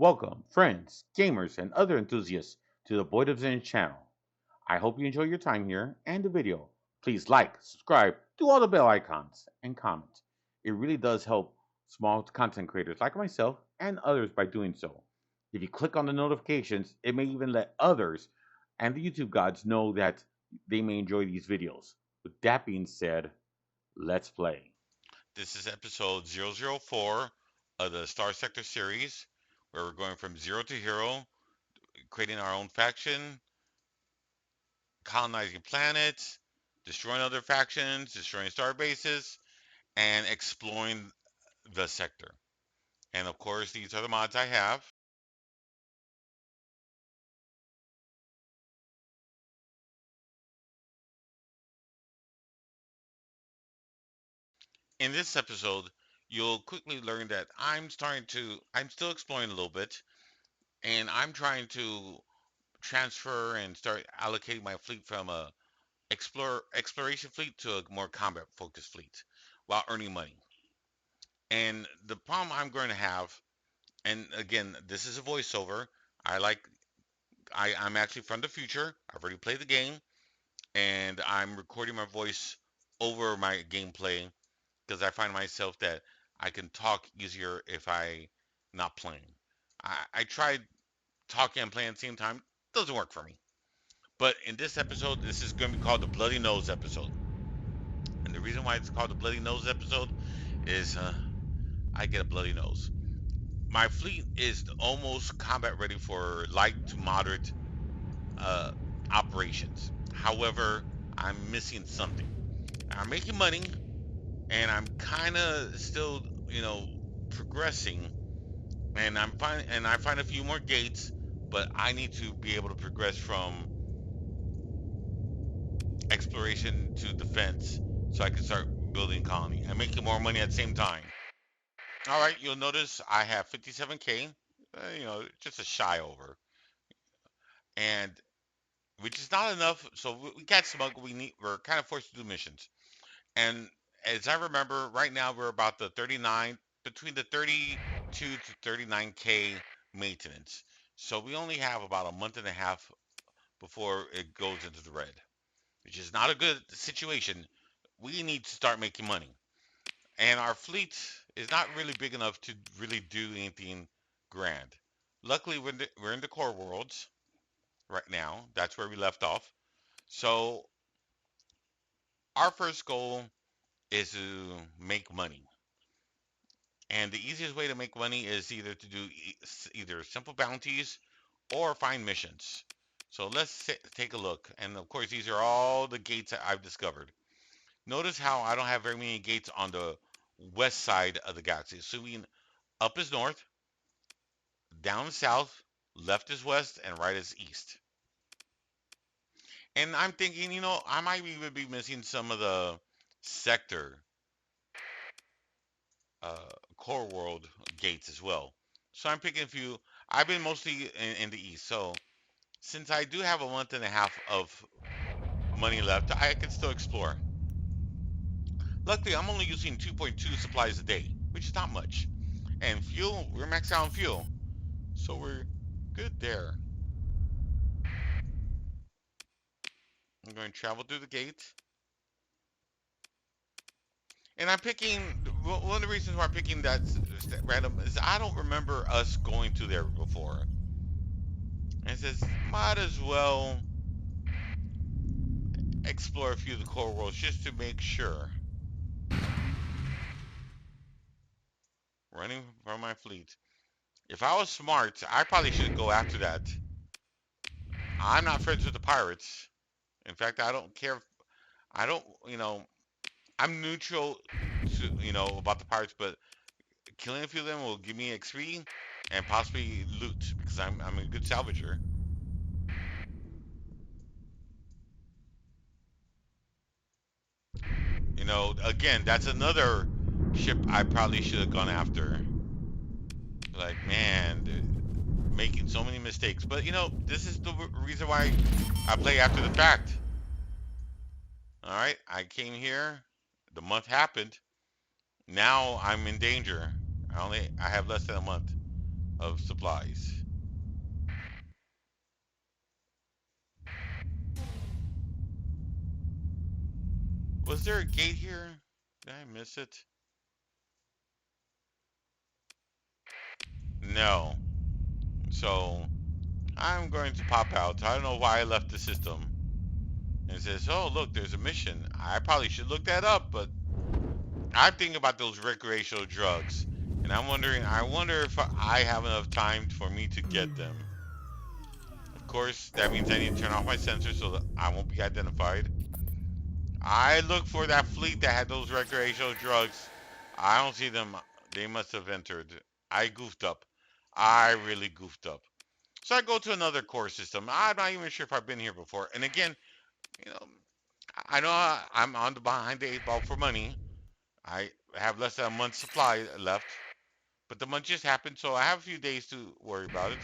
Welcome, friends, gamers, and other enthusiasts to the BoydofZINJ channel. I hope you enjoy your time here and the video. Please like, subscribe, do all the bell icons, and comment. It really does help small content creators like myself and others by doing so. If you click on the notifications, it may even let others and the YouTube gods know that they may enjoy these videos. With that being said, let's play. This is episode 004 of the Starsector series, where we're going from zero to hero, creating our own faction, colonizing planets, destroying other factions, destroying star bases, and exploring the sector. And of course, these are the mods I have. In this episode, you'll quickly learn that I'm still exploring a little bit, and I'm trying to transfer and start allocating my fleet from a exploration fleet to a more combat focused fleet while earning money. And the problem I'm going to have, and again, this is a voiceover. I like I'm actually from the future. I've already played the game, and I'm recording my voice over my gameplay because I find myself that I can talk easier if I not playing. I tried talking and playing at the same time. Doesn't work for me. But in this episode, this is going to be called the Bloody Nose episode. And the reason why it's called the Bloody Nose episode is I get a bloody nose. My fleet is almost combat ready for light to moderate uh, operations. However, I'm missing something. I'm making money, and I'm kind of still, progressing. And I find a few more gates, but I need to be able to progress from exploration to defense so I can start building colony and making more money at the same time. All right, you'll notice I have 57K, just a shy over, and which is not enough. So we got smuggled. We're kind of forced to do missions. And as I remember, right now we're about the 39, between the 32 to 39K maintenance. So we only have about a month and a half before it goes into the red, which is not a good situation. We need to start making money. And our fleet is not really big enough to really do anything grand. Luckily, we're in the core worlds right now. That's where we left off. So our first goal is to make money. And the easiest way to make money is either to do either simple bounties or find missions. So let's take a look. And of course, these are all the gates that I've discovered. Notice how I don't have very many gates on the west side of the galaxy. So up is north, down is south, left is west, and right is east. And I'm thinking, I might even be missing some of the sector uh, core world gates as well. So I'm picking a few. I've been mostly in the east. So since I do have a month and a half of money left, I can still explore. Luckily, I'm only using 2.2 supplies a day, which is not much. And fuel, we're maxed out on fuel. So we're good there. I'm going to travel through the gate. And I'm picking one of the reasons why I'm picking that random is I don't remember us going to there before. And it says might as well explore a few of the core worlds just to make sure. Running from my fleet. If I was smart, I probably should go after that. I'm not friends with the pirates. In fact, I don't care. I don't, I'm neutral to, about the pirates, but killing a few of them will give me XP and possibly loot because I'm a good salvager. Again, that's another ship I probably should have gone after. Like, man, dude, making so many mistakes. But this is the reason why I play after the fact. All right, I came here. The month happened. Now I'm in danger. I have less than a month. of supplies. Was there a gate here? Did I miss it? No. So I'm going to pop out. I don't know why I left the system. And it says, oh, look, there's a mission. I probably should look that up, but I'm thinking about those recreational drugs. And I'm wondering, I wonder if I have enough time for me to get them. Of course, that means I need to turn off my sensors so that I won't be identified. I looked for that fleet that had those recreational drugs. I don't see them. They must have entered. I goofed up. I really goofed up. So I go to another core system. I'm not even sure if I've been here before. And again, you know, I know I'm on the behind the eight ball for money. I have less than a month's supply left, but the month just happened, so I have a few days to worry about it.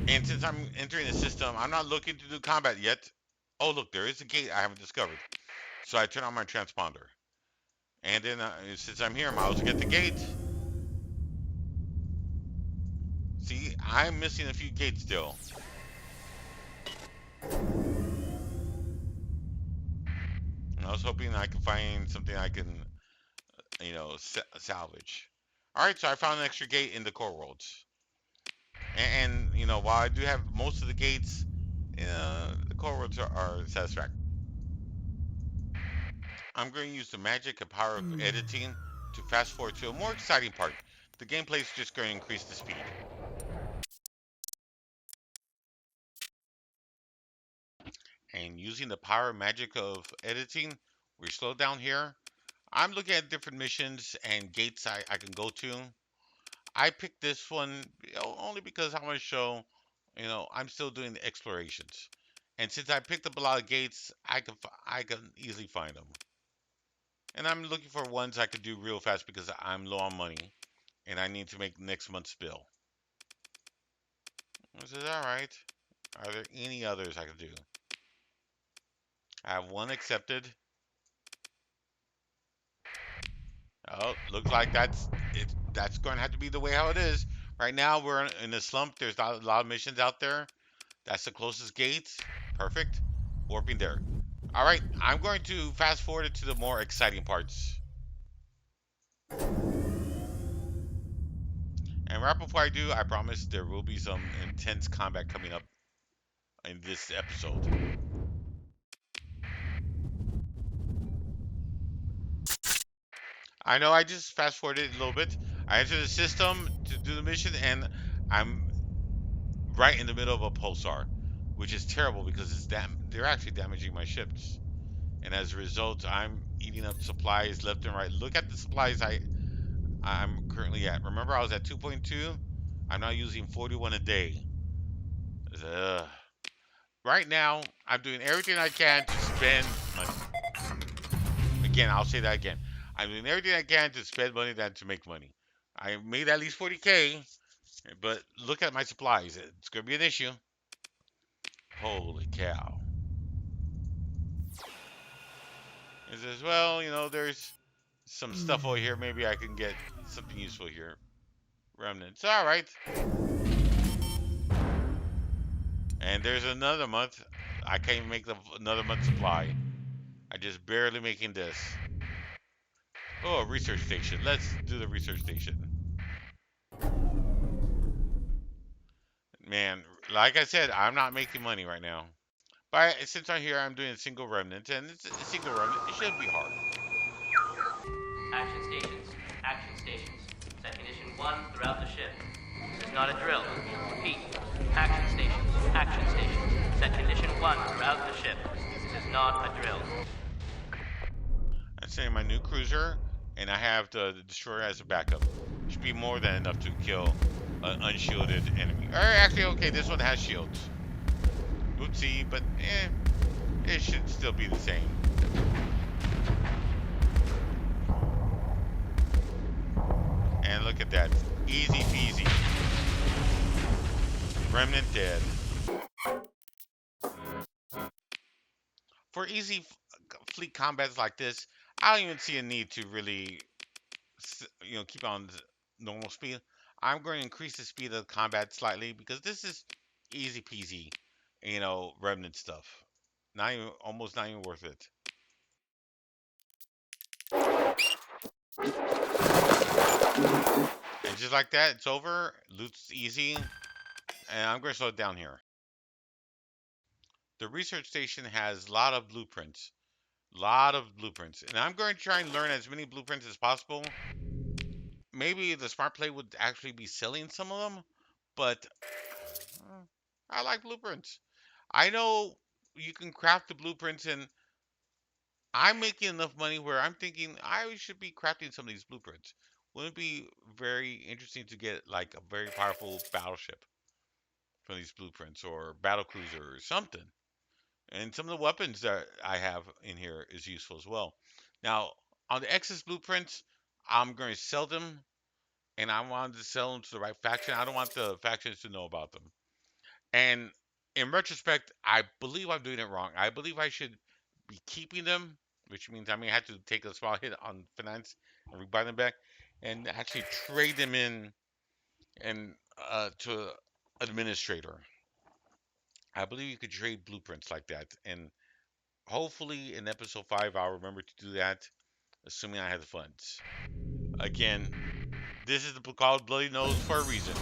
And since I'm entering the system, I'm not looking to do combat yet. Oh, look, there is a gate I haven't discovered. So I turn on my transponder. And then, since I'm here, I might as well get the gate. See, I'm missing a few gates still. And I was hoping I could find something I can, salvage. All right, so I found an extra gate in the core worlds. And while I do have most of the gates, the core worlds are satisfactory. I'm going to use the magic and power of editing to fast forward to a more exciting part. The gameplay is just going to increase the speed. And using the power magic of editing, we slow down here. I'm looking at different missions and gates I can go to. I picked this one only because I want to show, I'm still doing the explorations. And since I picked up a lot of gates, I can easily find them. And I'm looking for ones I could do real fast because I'm low on money and I need to make next month's bill. I said, all right. Are there any others I could do? I have one accepted. Oh, looks like that's going to have to be the way how it is. Right now we're in a slump. There's not a lot of missions out there. That's the closest gate. Perfect. Warping there. All right, I'm going to fast forward it to the more exciting parts. And right before I do, I promise there will be some intense combat coming up in this episode. I know I just fast forwarded a little bit. I entered the system to do the mission, and I'm right in the middle of a pulsar, which is terrible because they're actually damaging my ships. And as a result, I'm eating up supplies left and right. Look at the supplies I'm currently at. Remember, I was at 2.2. I'm now using 41 a day. Ugh. Right now, I'm doing everything I can to spend money. Again, I'll say that again. I'm doing everything I can to spend money than to make money. I made at least 40K, but look at my supplies. It's going to be an issue. Holy cow. It says, well, there's some stuff over here. Maybe I can get something useful here. Remnants. All right. And there's another month. I can't even make another month's supply. I just barely making this. Oh, a research station. Let's do the research station. Man, like I said, I'm not making money right now. But since I'm here, I'm doing a single remnant, and it's a single remnant. It shouldn't be hard. Action stations. Action stations. Set condition 1 throughout the ship. This is not a drill. Repeat. Action stations. Action stations. Set condition 1 throughout the ship. This is not a drill. I'm setting my new cruiser, and I have the destroyer as a backup. Should be more than enough to kill an unshielded enemy. Or actually, okay, this one has shields. Oopsie, but it should still be the same. And look at that. Easy peasy. Remnant dead. For easy fleet combats like this, I don't even see a need to really keep on normal speed. I'm going to increase the speed of the combat slightly because this is easy peasy, remnant stuff. Not even almost not even worth it. And just like that, it's over. Loot's easy, and I'm going to slow it down here. The research station has a lot of blueprints. Lot of blueprints. And I'm going to try and learn as many blueprints as possible. Maybe the smart play would actually be selling some of them, but I like blueprints. I know you can craft the blueprints, and I'm making enough money where I'm thinking I should be crafting some of these blueprints. Wouldn't it be very interesting to get like a very powerful battleship from these blueprints or battle cruiser or something? And some of the weapons that I have in here is useful as well. Now, on the excess blueprints, I'm going to sell them, and I wanted to sell them to the right faction. I don't want the factions to know about them. And in retrospect, I believe I'm doing it wrong. I believe I should be keeping them, which means I may have to take a small hit on finance and rebuy them back, and actually trade them in and to administrator. I believe you could trade blueprints like that, and hopefully in episode 5 I'll remember to do that, assuming I have the funds. Again, this is called Bloody Nose for a reason,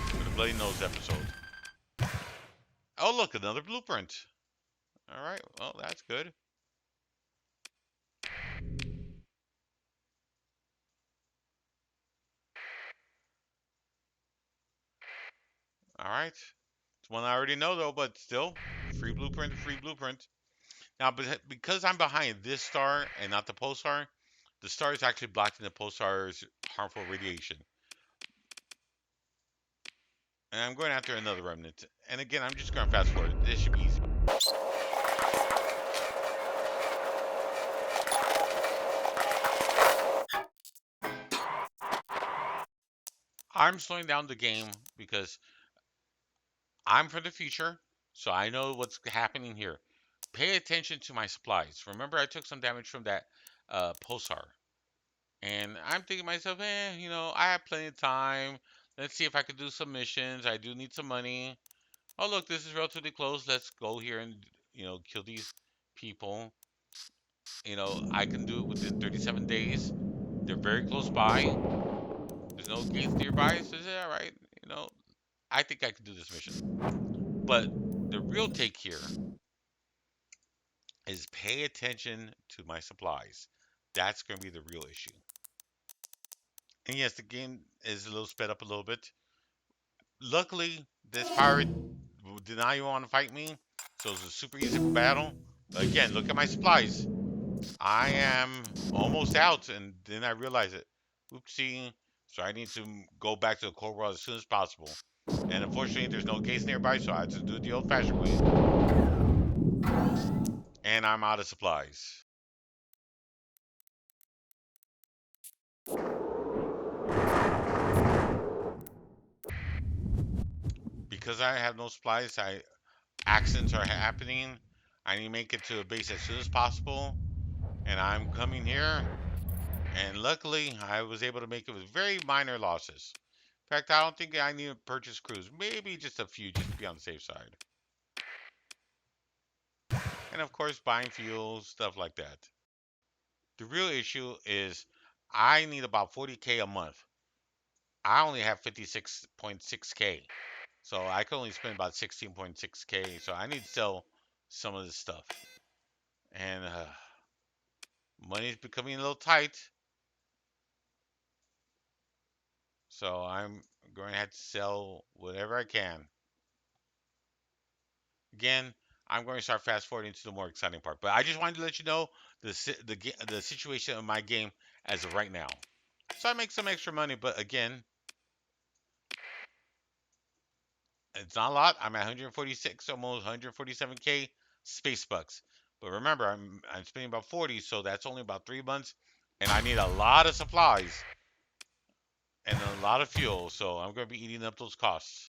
for the Bloody Nose episode. Oh look, another blueprint. Alright, well that's good. Alright. It's one I already know though, but still, free blueprint, free blueprint. Now, because I'm behind this star and not the pulsar, the star is actually blocking the pulsar's harmful radiation. And I'm going after another remnant. And again, I'm just going to fast forward. This should be easy. I'm slowing down the game because I'm from the future, so I know what's happening here. Pay attention to my supplies. Remember, I took some damage from that pulsar. And I'm thinking to myself, I have plenty of time. Let's see if I can do some missions. I do need some money. Oh, look, this is relatively close. Let's go here and, kill these people. I can do it within 37 days. They're very close by. There's no gates nearby. So, yeah, all right. You know, I think I can do this mission. But the real take here is pay attention to my supplies. That's going to be the real issue. And yes, the game is a little sped up a little bit. Luckily, this pirate did not even want to fight me, so it was a super easy battle. But again, look at my supplies. I am almost out, and then I realize it. Oopsie. So I need to go back to the core world as soon as possible. And unfortunately, there's no gates nearby, so I have to do it the old-fashioned way. And I'm out of supplies. Because I have no supplies, accidents are happening. I need to make it to a base as soon as possible. And I'm coming here. And luckily, I was able to make it with very minor losses. In fact, I don't think I need to purchase crews. Maybe just a few, just to be on the safe side. And of course, buying fuel, stuff like that. The real issue is I need about 40K a month. I only have 56.6K. So I can only spend about 16.6K. So I need to sell some of this stuff. And money's becoming a little tight. So I'm going to have to sell whatever I can. Again, I'm going to start fast forwarding to the more exciting part. But I just wanted to let you know the situation of my game as of right now. So I make some extra money, but again, it's not a lot. I'm at 146, almost 147K space bucks. But remember, I'm spending about 40, so that's only about 3 months, and I need a lot of supplies and a lot of fuel. So I'm going to be eating up those costs.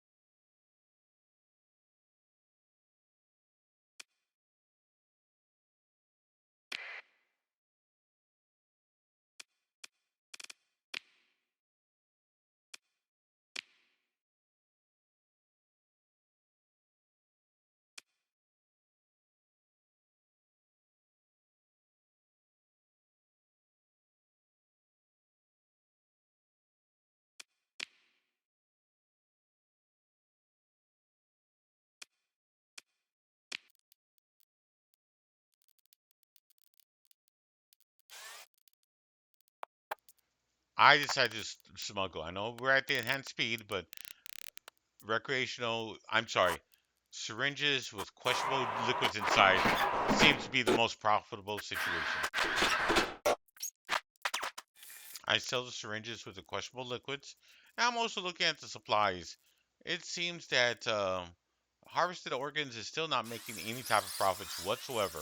I decided to smuggle. I know we're at the enhanced speed, but recreational, I'm sorry, syringes with questionable liquids inside seems to be the most profitable situation. I sell the syringes with the questionable liquids. And I'm also looking at the supplies. It seems that harvested organs is still not making any type of profits whatsoever.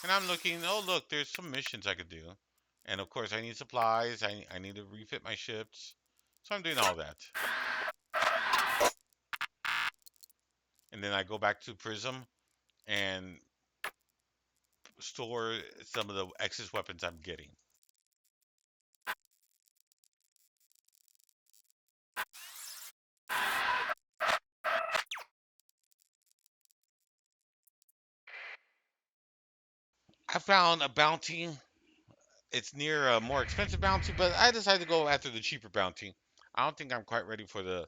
And I'm looking, oh, look, there's some missions I could do. And of course, I need supplies. I need to refit my ships. So I'm doing all that. And then I go back to Prism and store some of the excess weapons I'm getting. I found a bounty. It's near a more expensive bounty, but I decided to go after the cheaper bounty. I don't think I'm quite ready for the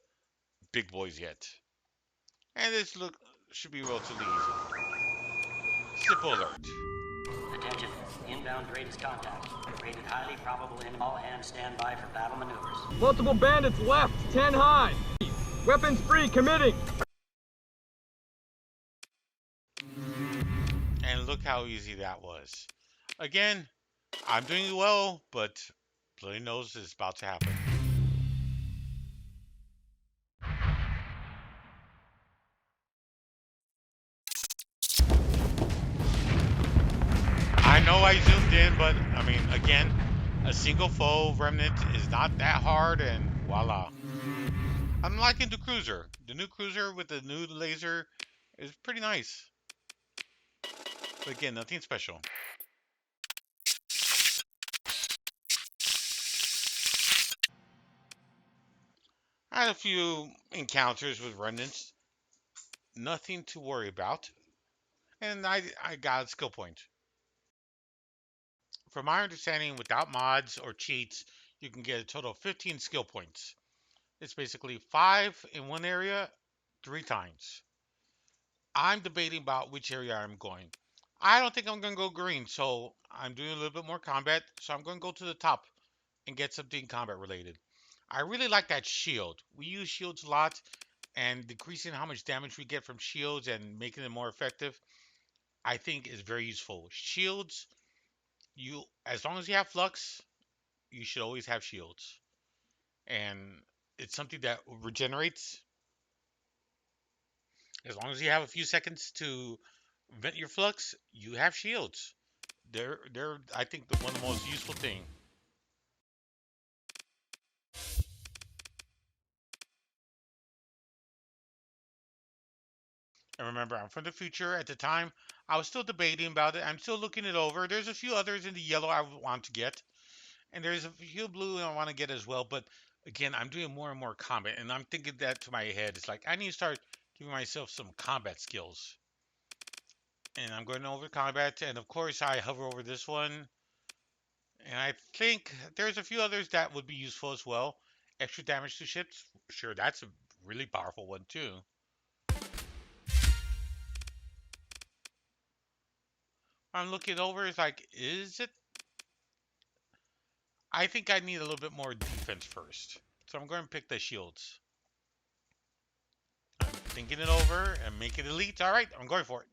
big boys yet. And this look should be relatively easy. Simple alert. Attention, inbound raid is contact. Rated highly probable in all hands stand by for battle maneuvers. Multiple bandits left, 10 high. Weapons free, committing. And look how easy that was. Again, I'm doing well, but bloody nose is about to happen. I know I zoomed in, but I mean, again, a single foe remnant is not that hard, and voila. I'm liking the cruiser. The new cruiser with the new laser is pretty nice. But again, nothing special. I had a few encounters with remnants. Nothing to worry about. And I got a skill point. From my understanding, without mods or cheats, you can get a total of 15 skill points. It's basically 5 in one area, 3 times. I'm debating about which area I'm going. I don't think I'm going to go green, so I'm doing a little bit more combat. So I'm going to go to the top and get something combat related. I really like that shield. We use shields a lot, and decreasing how much damage we get from shields and making them more effective, I think is very useful. Shields, you as long as you have flux, you should always have shields. And it's something that regenerates. As long as you have a few seconds to vent your flux, you have shields. They're I think one of the most useful thing. And remember, I'm from the future. At the time, I was still debating about it. I'm still looking it over. There's a few others in the yellow I want to get, and there's a few blue I want to get as well. But again, I'm doing more and more combat, and I'm thinking that to my head. It's like I need to start giving myself some combat skills. And I'm going over combat, and of course, I hover over this one. And I think there's a few others that would be useful as well. Extra damage to ships, sure, that's a really powerful one too. I'm looking over, it's like, is it? I think I need a little bit more defense first. So I'm going to pick the shields. I'm thinking it over and make it elite. All right, I'm going for it.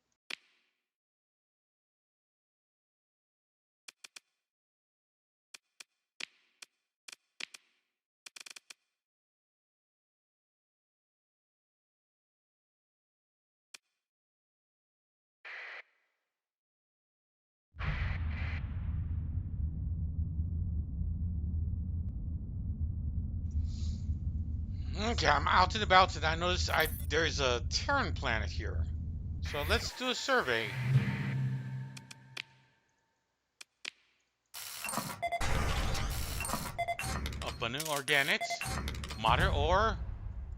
Okay, I'm out and about, and I noticed there's a Terran planet here. So let's do a survey. Abundant organics, moderate ore,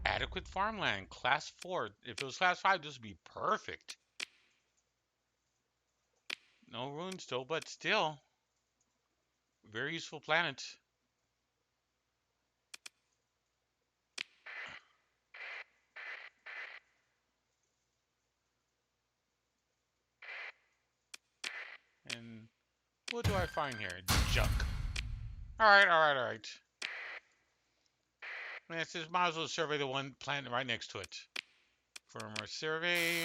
adequate farmland, class 4. If it was class 5, this would be perfect. No ruins though, but still, very useful planet. And what do I find here? Junk. All right. Man, it says might as well survey the one plant right next to it. Firmer survey.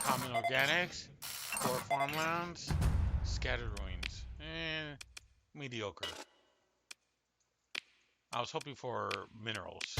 Common organics. Core farmlands. Scattered ruins. Mediocre. I was hoping for minerals.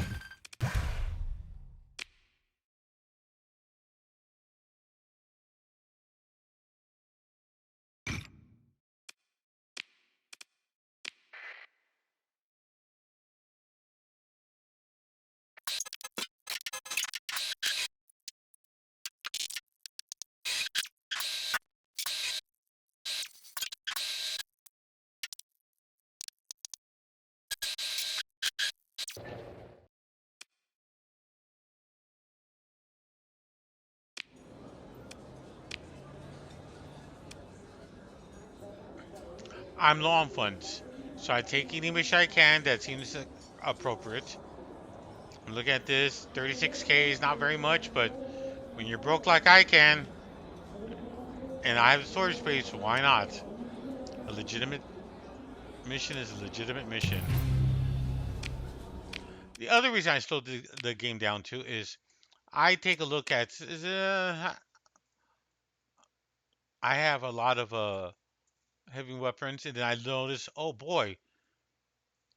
I'm low on funds, so I take any mission I can that seems appropriate. I'm looking at this. 36K is not very much, but when you're broke like I can, and I have storage space, why not? A legitimate mission is a legitimate mission. The other reason I slowed the game down too is I take a look at I have a lot of heavy weapons, and then I notice, oh boy,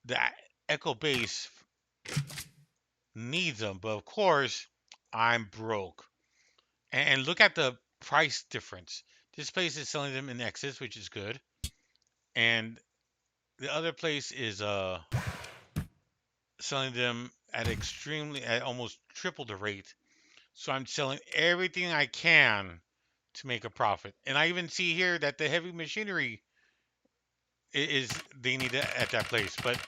the Echo Base needs them, but of course I'm broke. And look at the price difference. This place is selling them in excess, which is good, and the other place is selling them at almost triple the rate. So I'm selling everything I can to make a profit. And I even see here that the heavy machinery is they need it at that place, but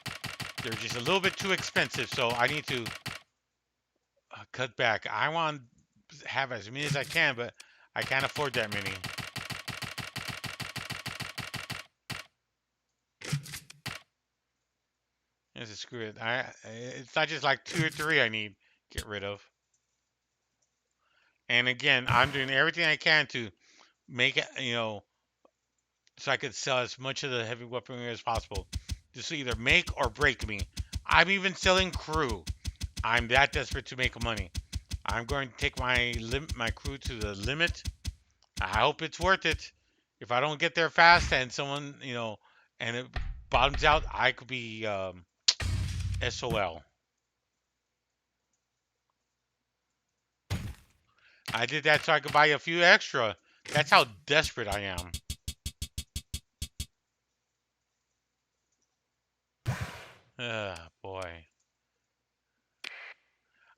they're just a little bit too expensive. So I need to cut back. I want to have as many as I can, but I can't afford that many. Yes, screw it. It's not just like 2 or 3 I need to get rid of. And again, I'm doing everything I can to make it, so I could sell as much of the heavy weaponry as possible. This will either make or break me. I'm even selling crew. I'm that desperate to make money. I'm going to take my crew to the limit. I hope it's worth it. If I don't get there fast and someone, and it bottoms out, I could be SOL. I did that so I could buy a few extra. That's how desperate I am. Boy.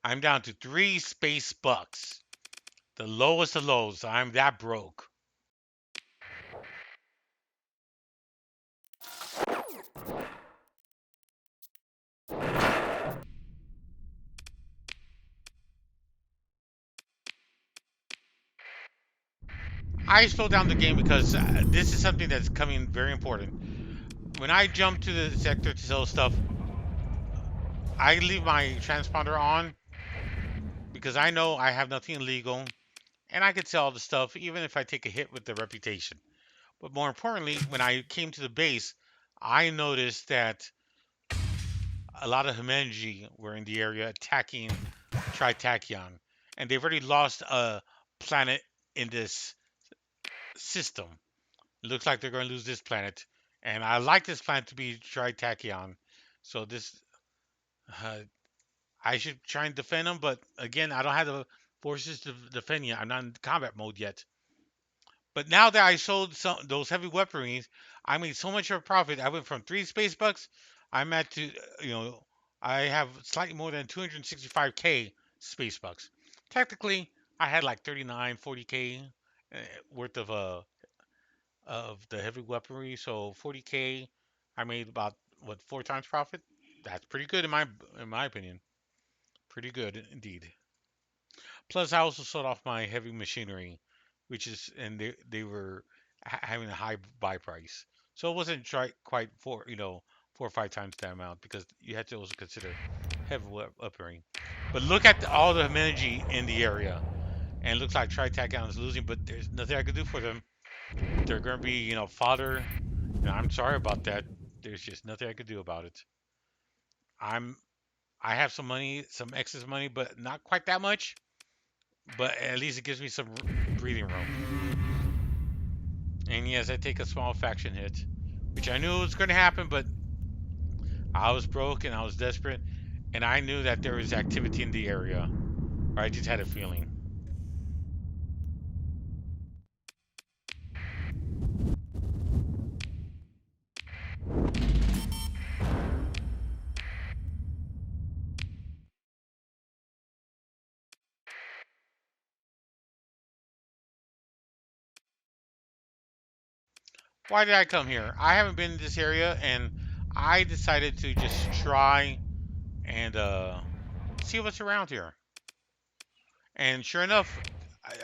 I'm down to 3 space bucks. The lowest of lows. I'm that broke. I slowed down the game because this is something that's coming very important. When I jump to the sector to sell stuff, I leave my transponder on because I know I have nothing illegal and I could sell the stuff even if I take a hit with the reputation. But more importantly, when I came to the base, I noticed that a lot of Himenji were in the area attacking Tritachyon, and they've already lost a planet in this system. It looks like they're going to lose this planet, and I like this planet to be Tritachyon. So uh, I should try and defend them, but again, I don't have the forces to defend yet. I'm not in combat mode yet. But now that I sold those heavy weaponries, I made so much of a profit. I went from 3 space bucks. I'm at to I have slightly more than 265k space bucks. Technically, I had like 39, 40k worth of the heavy weaponry. So 40k, I made about what 4 times profit. That's pretty good in my opinion. Pretty good indeed. Plus, I also sold off my heavy machinery, and they were having a high buy price, so it wasn't quite 4 or 5 times that amount because you had to also consider heavy weaponry. But look at all the energy in the area, and it looks like Tritachyon is losing, but there's nothing I could do for them. They're going to be fodder, and I'm sorry about that. There's just nothing I could do about it. I have some money, some excess money, but not quite that much. But at least it gives me some breathing room. And yes, I take a small faction hit, which I knew was going to happen, but I was broke and I was desperate, and I knew that there was activity in the area. Or I just had a feeling. Why did I come here? I haven't been in this area, and I decided to just try and see what's around here. And sure enough,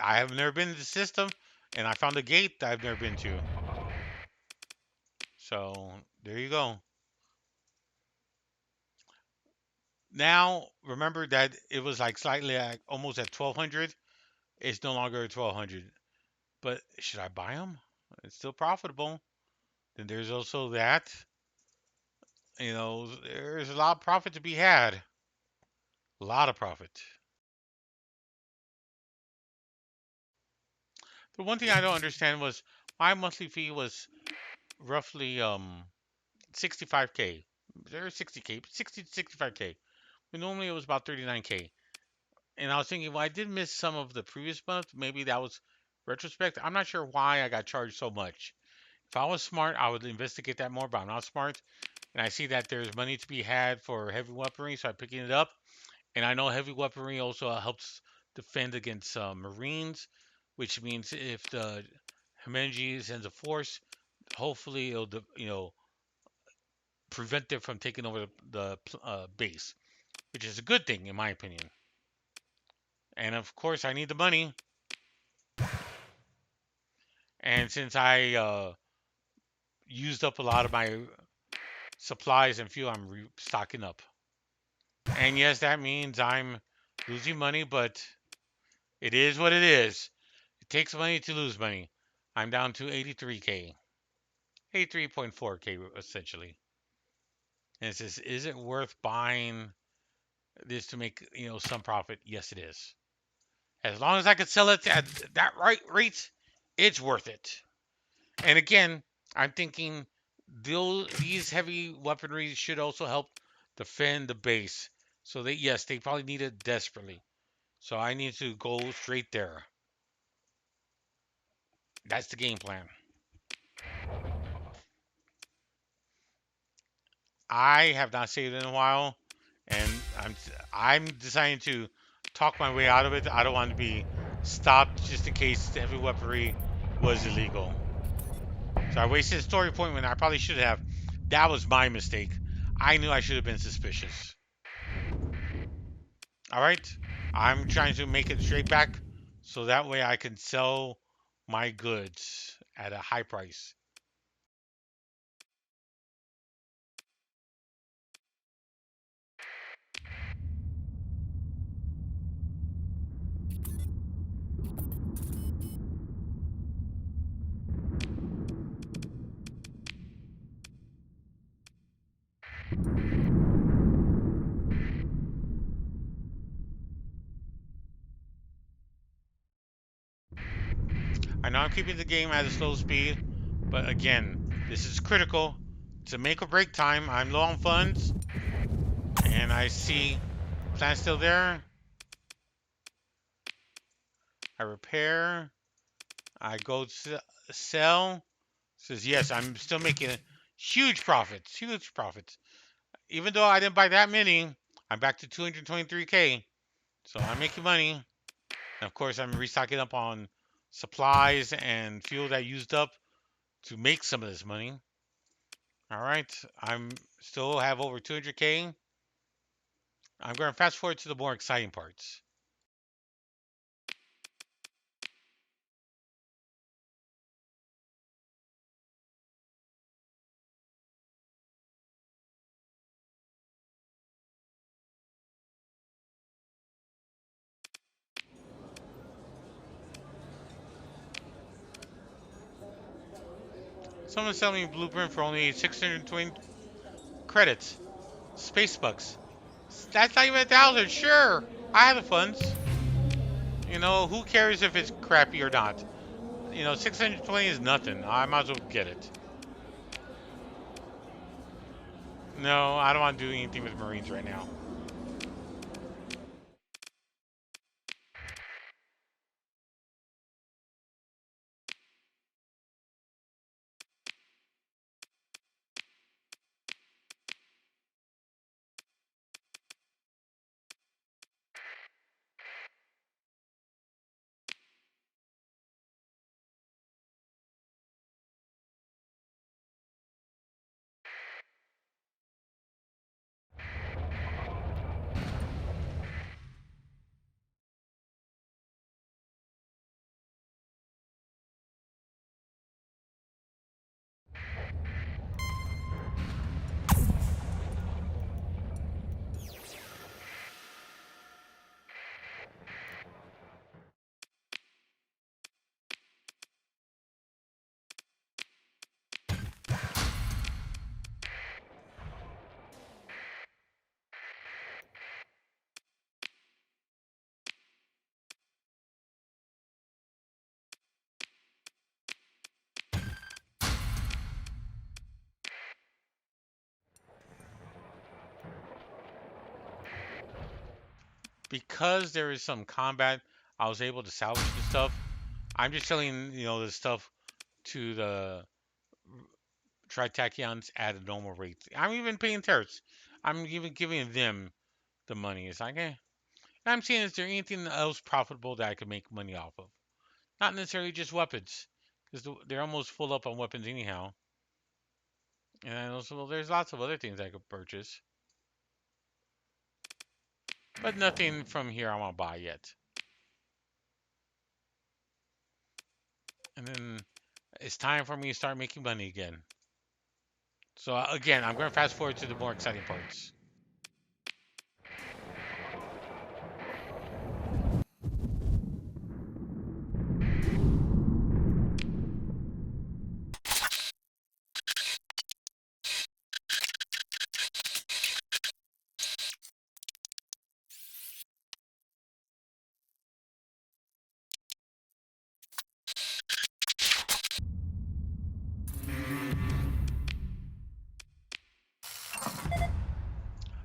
I have never been to the system, and I found a gate that I've never been to. So there you go. Now remember that it was like slightly almost at 1200. It's no longer at 1200. But should I buy them? It's still profitable. Then there's also that. You know, there's a lot of profit to be had. A lot of profit. The one thing I don't understand was my monthly fee was roughly 65K. There's 60K, 60 to 65K. But normally it was about 39K. And I was thinking, well, I did miss some of the previous month. Maybe that was retrospect. I'm not sure why I got charged so much. If I was smart, I would investigate that more, but I'm not smart. And I see that there's money to be had for heavy weaponry, so I'm picking it up. And I know heavy weaponry also helps defend against Marines, which means if the Himenji sends a force, hopefully it'll prevent them from taking over the base, which is a good thing in my opinion. And of course, I need the money. And since I used up a lot of my supplies and fuel, I'm stocking up. And yes, that means I'm losing money, but it is what it is. It takes money to lose money. I'm down to 83K. 83.4K essentially. And it says, is it worth buying this to make, some profit? Yes, it is. As long as I can sell it at that right rate, it's worth it. And again, I'm thinking these heavy weaponry should also help defend the base. So yes, they probably need it desperately. So I need to go straight there. That's the game plan. I have not saved in a while, and I'm deciding to talk my way out of it. I don't want to be stopped just in case the heavy weaponry was illegal. So I wasted a story point when I probably should have. That was my mistake. I knew I should have been suspicious. All right, I'm trying to make it straight back so that way I can sell my goods at a high price. I know I'm keeping the game at a slow speed, but again, this is critical. It's a make or break time. I'm low on funds, and I see plan still there. I repair. I go sell. Says yes, I'm still making huge profits. Huge profits. Even though I didn't buy that many, I'm back to 223K. So I'm making money. And of course, I'm restocking up on supplies and fuel that I used up to make some of this money. All right, I'm still have over 200K. I'm going to fast forward to the more exciting parts. Someone selling me blueprint for only 620 credits, space bucks. That's not even 1,000. Sure, I have the funds. You know, who cares if it's crappy or not? You know, 620 is nothing. I might as well get it. No, I don't want to do anything with Marines right now. Because there is some combat, I was able to salvage the stuff. I'm just selling, the stuff to the Tritachyons at a normal rate. I'm even paying tariffs. I'm even giving them the money. It's like, eh. And I'm seeing, is there anything else profitable that I could make money off of? Not necessarily just weapons, because they're almost full up on weapons anyhow. And also, well, there's lots of other things I could purchase. But nothing from here I want to buy yet. And then it's time for me to start making money again. So again, I'm going to fast forward to the more exciting parts.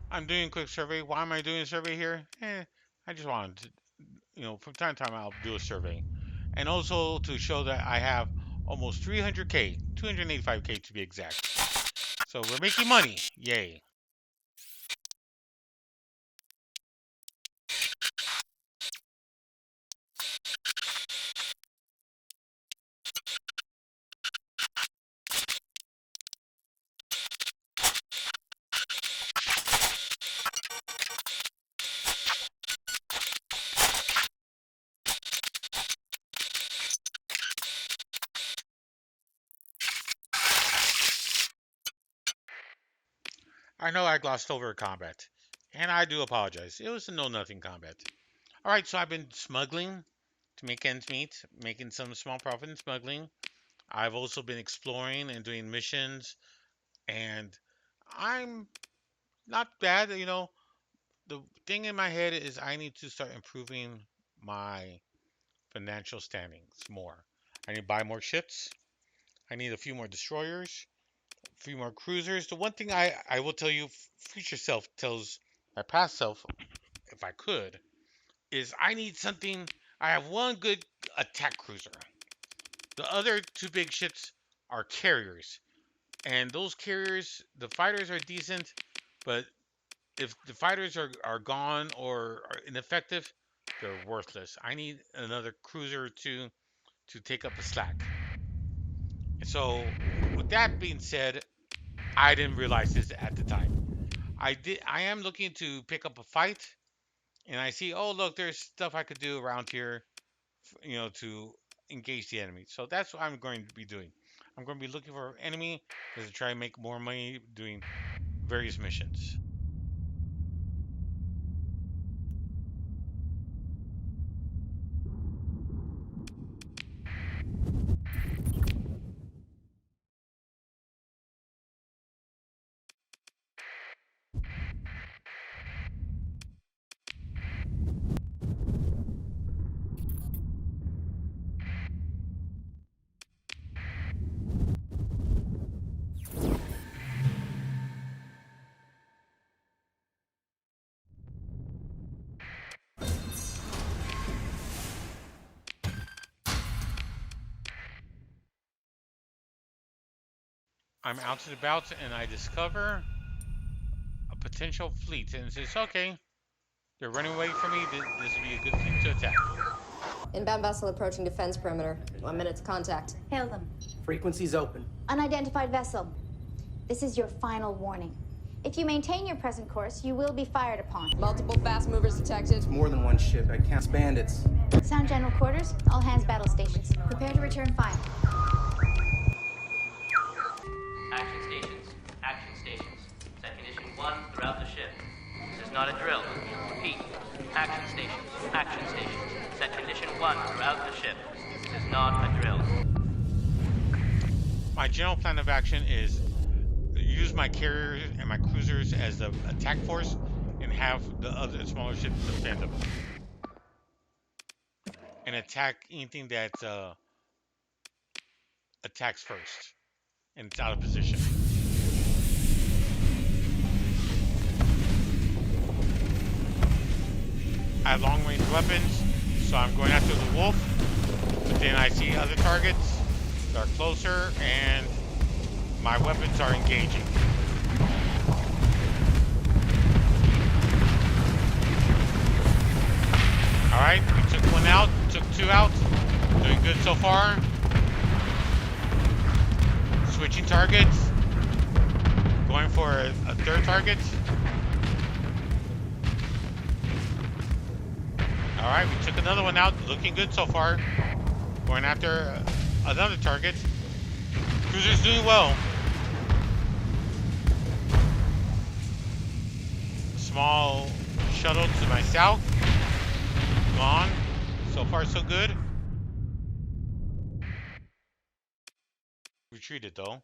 I'm doing a quick survey. Why am I doing a survey here? I just wanted to, from time to time I'll do a survey. And also to show that I have almost 300K, 285K to be exact. So we're making money. Yay. I know I glossed over combat. And I do apologize. It was a know-nothing combat. Alright, so I've been smuggling to make ends meet, making some small profit in smuggling. I've also been exploring and doing missions, and I'm not bad. The thing in my head is I need to start improving my financial standings more. I need to buy more ships. I need a few more destroyers, a few more cruisers. The one thing I will tell you, future self tells my past self, if I could, is I need something. I have one good attack cruiser. The other two big ships are carriers. And those carriers, the fighters are decent, but if the fighters are gone or are ineffective, they're worthless. I need another cruiser or two to take up the slack. So, with that being said, I didn't realize this at the time. I am looking to pick up a fight, and I see, oh look, there's stuff I could do around here, to engage the enemy. So that's what I'm going to be doing. I'm going to be looking for an enemy to try and make more money doing various missions. I'm out and about and I discover a potential fleet. And it says, okay, they're running away from me. This would be a good fleet to attack. Inbound vessel approaching defense perimeter. 1 minute to contact. Hail them. Frequency's open. Unidentified vessel. This is your final warning. If you maintain your present course, you will be fired upon. Multiple fast movers detected. More than one ship. I count bandits. Sound general quarters. All hands battle stations. Prepare to return fire. Action stations. Action stations. Set condition 1 throughout the ship. This is not a drill. Repeat. Action stations. Action stations. Set condition 1 throughout the ship. This is not a drill. My general plan of action is use my carriers and my cruisers as the attack force and have the other smaller ships defend them. And attack anything that attacks first and it's out of position. I have long range weapons, so I'm going after the wolf, but then I see other targets that are closer and my weapons are engaging. Alright, we took one out, took two out. Doing good so far. Switching targets. Going for a third target. Alright, we took another one out. Looking good so far. Going after another target. Cruiser's doing well. Small shuttle to my south. Gone. So far, so good. Retreated though.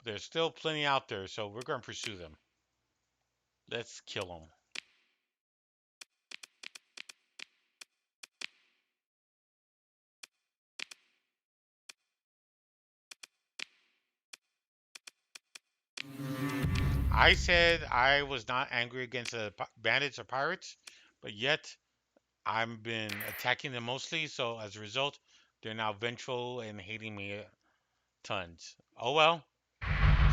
There's still plenty out there, so we're going to pursue them. Let's kill them. I said I was not angry against the bandits or pirates, but yet I've been attacking them mostly, so as a result, they're now vengeful and hating me tons. Oh well.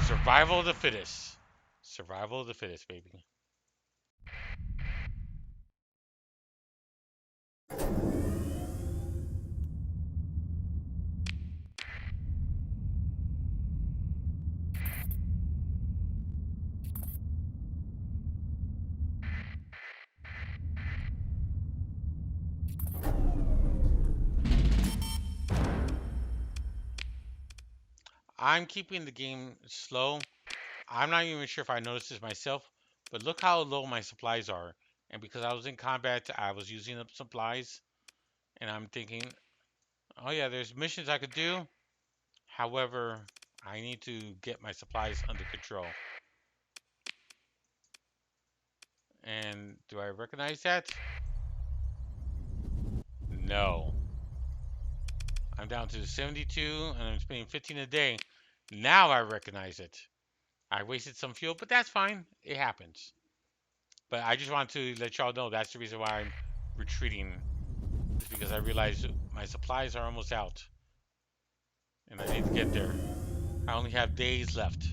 Survival of the fittest. Survival of the fittest, baby. I'm keeping the game slow. I'm not even sure if I noticed this myself, but look how low my supplies are. And because I was in combat, I was using up supplies. And I'm thinking, oh yeah, there's missions I could do. However, I need to get my supplies under control. And do I recognize that? No. I'm down to 72 and I'm spending 15 a day. Now I recognize it. I wasted some fuel, but that's fine. It happens. But I just want to let y'all know that's the reason why I'm retreating. Is because I realized my supplies are almost out. And I need to get there. I only have days left.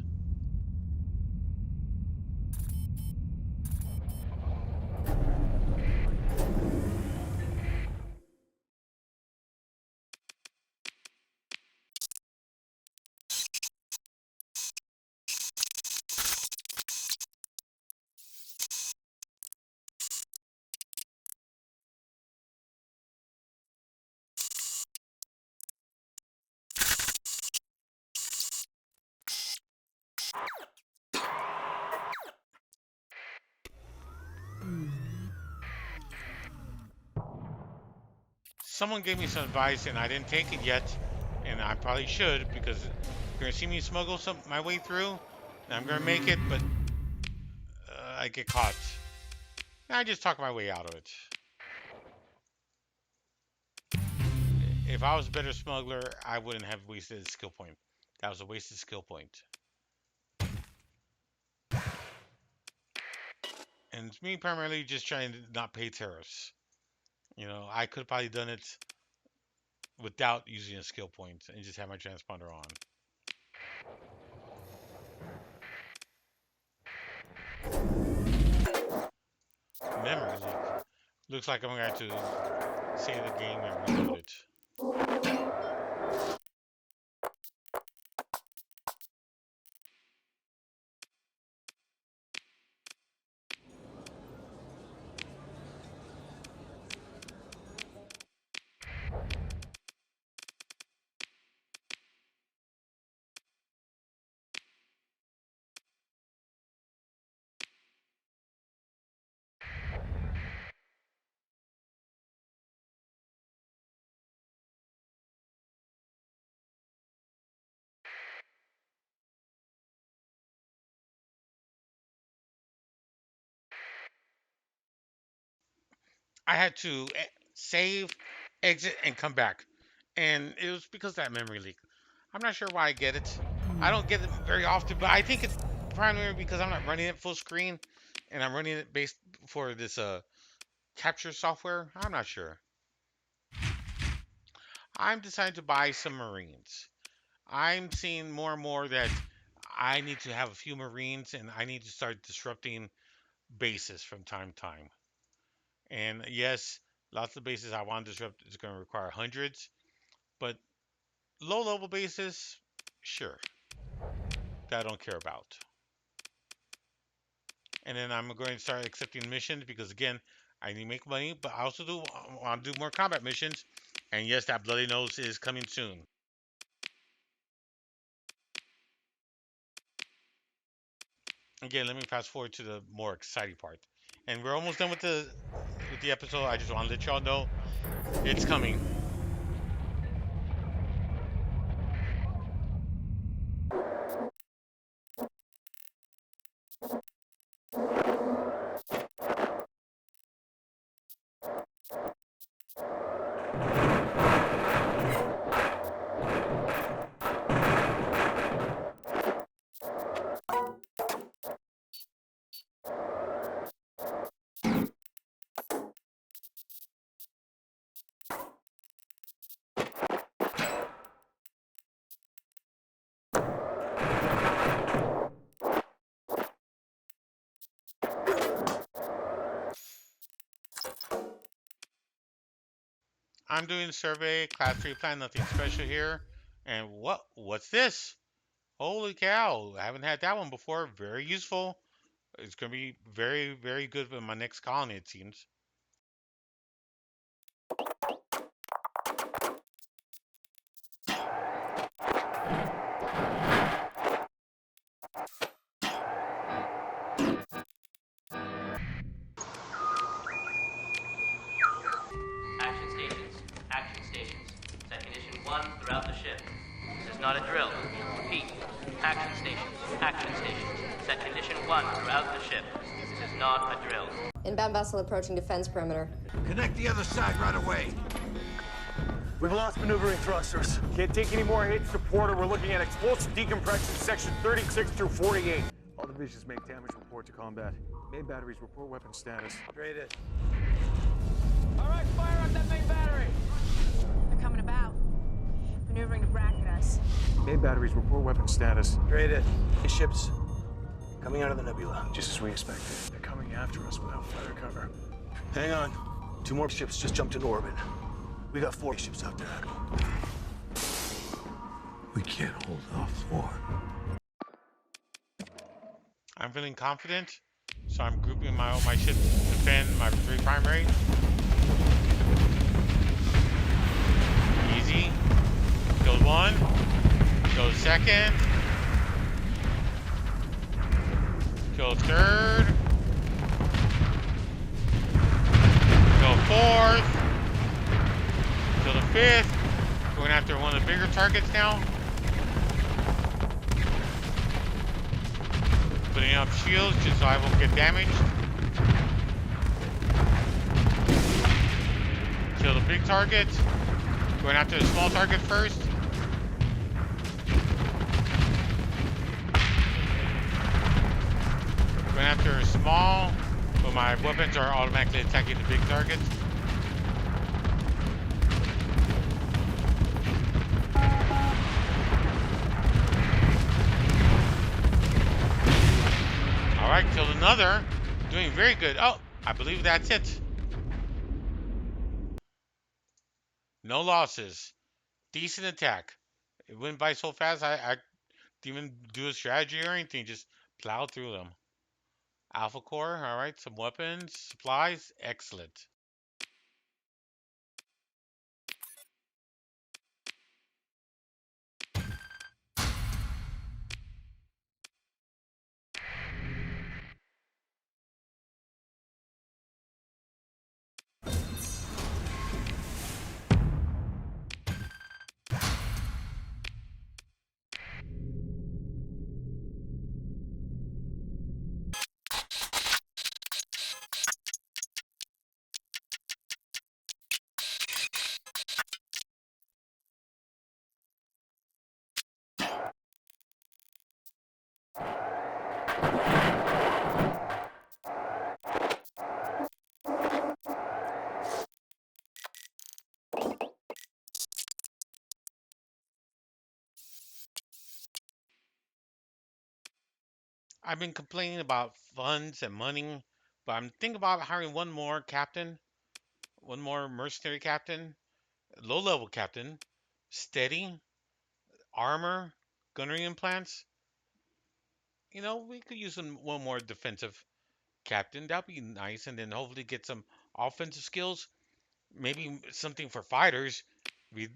Someone gave me some advice and I didn't take it yet, and I probably should because you're gonna see me smuggle my way through, and I'm gonna make it, but I get caught. And I just talk my way out of it. If I was a better smuggler, I wouldn't have wasted a skill point. That was a wasted skill point. And it's me primarily just trying to not pay tariffs. You know, I could have probably done it without using a skill point and just have my transponder on. memory leak. Looks like I'm going to have to save the game and reload it. I had to save, exit, and come back. And it was because of that memory leak. I'm not sure why I get it. I don't get it very often, but I think it's primarily because I'm not running it full screen, and I'm running it based for this capture software. I'm not sure. I'm deciding to buy some Marines. I'm seeing more and more that I need to have a few Marines, and I need to start disrupting bases from time to time. And yes, lots of bases I want to disrupt is going to require hundreds, but low level bases, sure, that I don't care about. And then I'm going to start accepting missions because again, I need to make money, but I also want to do more combat missions. And yes, that Bloody Nose is coming soon. Again, let me fast forward to the more exciting part. And we're almost done with the episode. I just want to let y'all know it's coming. I'm doing a survey, class 3 plan, nothing special here. And what's this? Holy cow, I haven't had that one before. Very useful. It's going to be very, very good with my next colony, it seems. Action stations. Action stations. Set condition 1 throughout the ship. This is not a drill. Repeat. Action stations. Action stations. Set condition 1 throughout the ship. This is not a drill. Inbound vessel approaching defense perimeter. Connect the other side right away. We've lost maneuvering thrusters. Can't take any more hits. Supporter, we're looking at explosive decompression, section 36 through 48. All divisions make damage report to combat. Main batteries report weapon status. Straight in. All right, fire up that main battery. They're coming about. Maneuvering to bracket us. Main batteries report weapon status. Straight in. These ships coming out of the nebula. Just as we expected. They're coming after us without fire cover. Hang on. 2 more ships just jumped into orbit. We got 4 ships out there. We can't hold off 4. I'm feeling confident, so I'm grouping all my ships to defend my 3 primary. Easy. Killed 1. Killed 2nd. Killed 3rd. Killed 4th. Killed a 5th. Going after one of the bigger targets now. Putting up shields just so I won't get damaged. Kill the big target. Going after the small target first. Going after a small, but my weapons are automatically attacking the big targets. Alright, killed another. Doing very good. Oh, I believe that's it. No losses. Decent attack. It went by so fast, I didn't even do a strategy or anything. Just plowed through them. Alpha core, all right. Some weapons, supplies, excellent. I've been complaining about funds and money, but I'm thinking about hiring one more captain, one more mercenary captain, low level captain, steady, armor, gunnery implants. You know, we could use one more defensive captain. That'd be nice, and then hopefully get some offensive skills. Maybe something for fighters. We,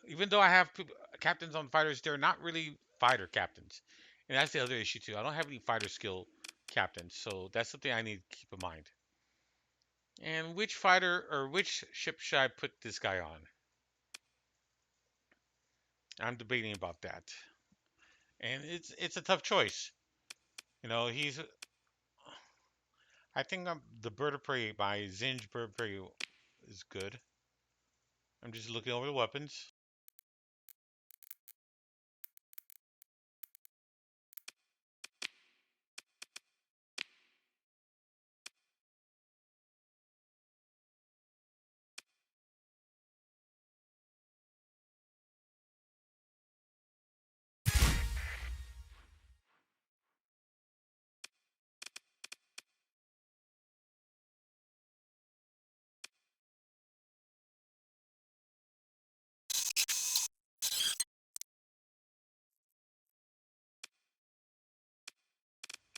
even though I have captains on fighters, they're not really fighter captains, and that's the other issue too. I don't have any fighter skill captains, so that's something I need to keep in mind. And which fighter or which ship should I put this guy on? I'm debating about that, and it's a tough choice. You know, he's. I think the Bird of Prey by Zinj Bird of Prey is good. I'm just looking over the weapons.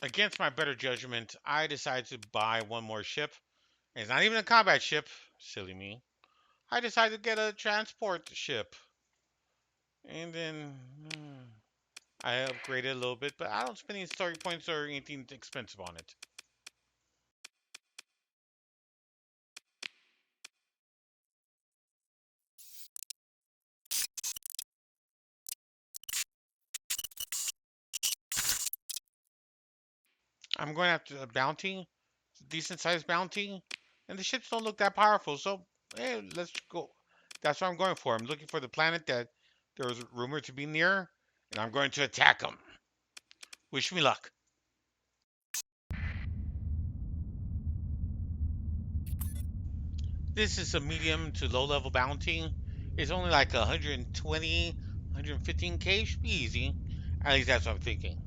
Against my better judgment, I decided to buy one more ship. And it's not even a combat ship. Silly me. I decided to get a transport ship. And then I upgraded a little bit, but I don't spend any story points or anything expensive on it. I'm going after a bounty, decent sized bounty, and the ships don't look that powerful. So, hey, let's go. That's what I'm going for. I'm looking for the planet that there was rumored to be near, and I'm going to attack them. Wish me luck. This is a medium to low level bounty. It's only like 120, 115k. Should be easy. At least that's what I'm thinking.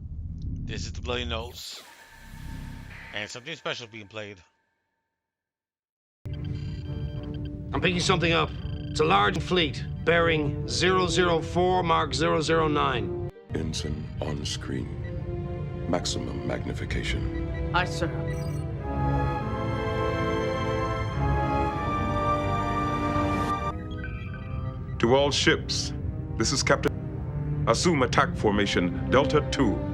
This is the Bloody Nose. And something special being played. I'm picking something up. It's a large fleet, bearing 004 Mark 009. Ensign on screen. Maximum magnification. Aye, sir. To all ships, this is Captain. Assume attack formation Delta 2.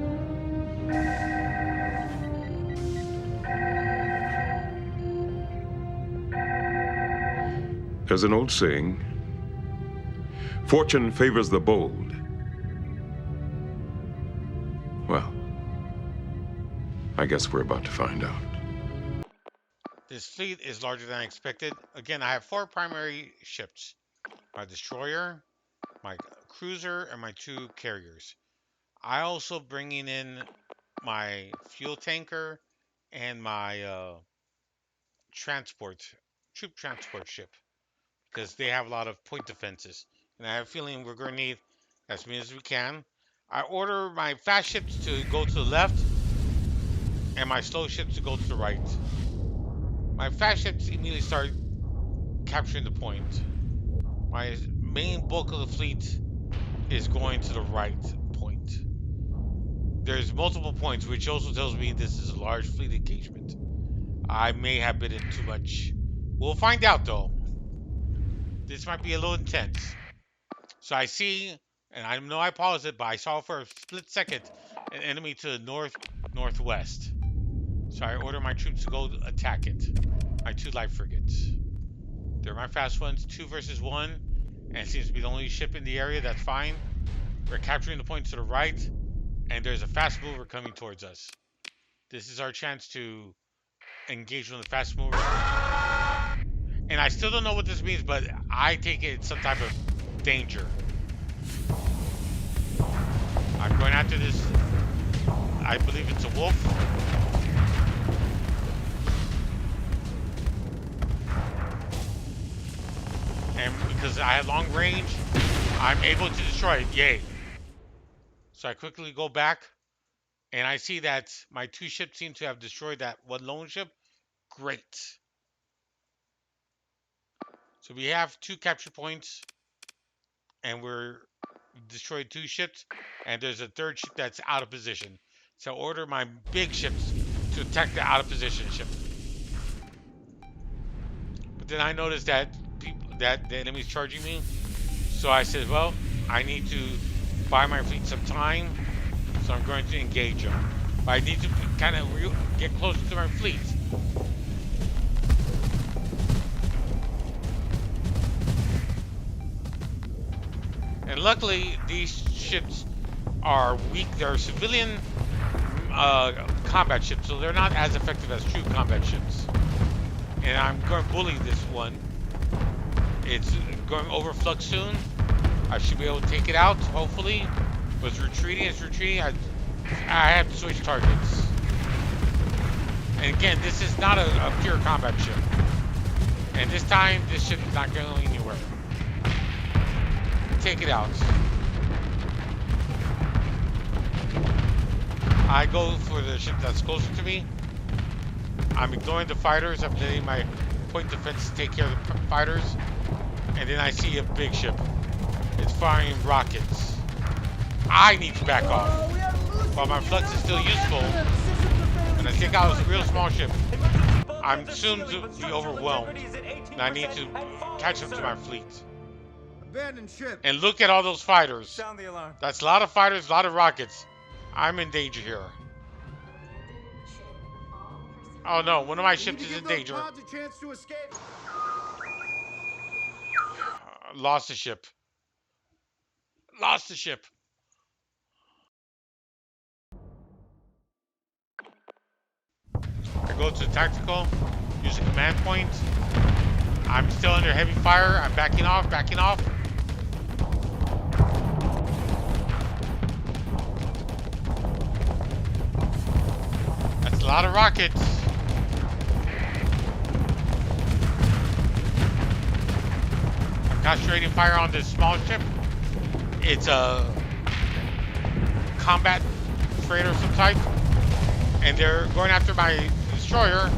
There's an old saying, fortune favors the bold. Well, I guess we're about to find out. This fleet is larger than I expected. Again, I have 4 primary ships. My destroyer, my cruiser, and my 2 carriers. I also bringing in my fuel tanker and my troop transport ship, because they have a lot of point defenses. And I have a feeling we're going to need as many as we can. I order my fast ships to go to the left and my slow ships to go to the right. My fast ships immediately start capturing the point. My main bulk of the fleet is going to the right point. There's multiple points, which also tells me this is a large fleet engagement. I may have been in too much. We'll find out, though. This might be a little intense. So I see, and I know I paused it, but I saw for a split second an enemy to the northwest. So I order my troops to go attack it. My 2 light frigates. They're my fast ones, 2 versus 1, and it seems to be the only ship in the area. That's fine. We're capturing the point to the right, and there's a fast mover coming towards us. This is our chance to engage with the fast mover. And I still don't know what this means, but I take it some type of danger. I'm going after this. I believe it's a wolf. And because I have long range, I'm able to destroy it. Yay. So I quickly go back, and I see that my 2 ships seem to have destroyed that 1 lone ship. Great. So we have 2 capture points, and we're destroyed 2 ships, and there's a 3rd ship that's out of position. So order my big ships to attack the out of position ship. But then I noticed that the enemy's charging me. So I said, well, I need to buy my fleet some time, so I'm going to engage them. But I need to kind of get closer to my fleet. And luckily, these ships are weak. They're civilian combat ships, so they're not as effective as true combat ships. And I'm going to bully this one. It's going over flux soon. I should be able to take it out, hopefully. It's retreating. I have to switch targets. And again, this is not a pure combat ship. And this time, this ship is not going anywhere. Take it out. I go for the ship that's closer to me. I'm ignoring the fighters. I'm letting my point defense take care of the fighters. And then I see a big ship. It's firing rockets. I need to back off. While my flux is still useful, and I take out a real small ship, I'm soon to be overwhelmed. And I need to catch up to my fleet. And look at all those fighters. Sound the alarm. That's a lot of fighters, a lot of rockets. I'm in danger here. Oh no, one of my ships is in danger. Lost the ship. Lost the ship. I go to tactical, use a command point. I'm still under heavy fire. I'm backing off, backing off. That's a lot of rockets. I'm concentrating fire on this small ship. It's a combat freighter of some type. And they're going after my destroyer.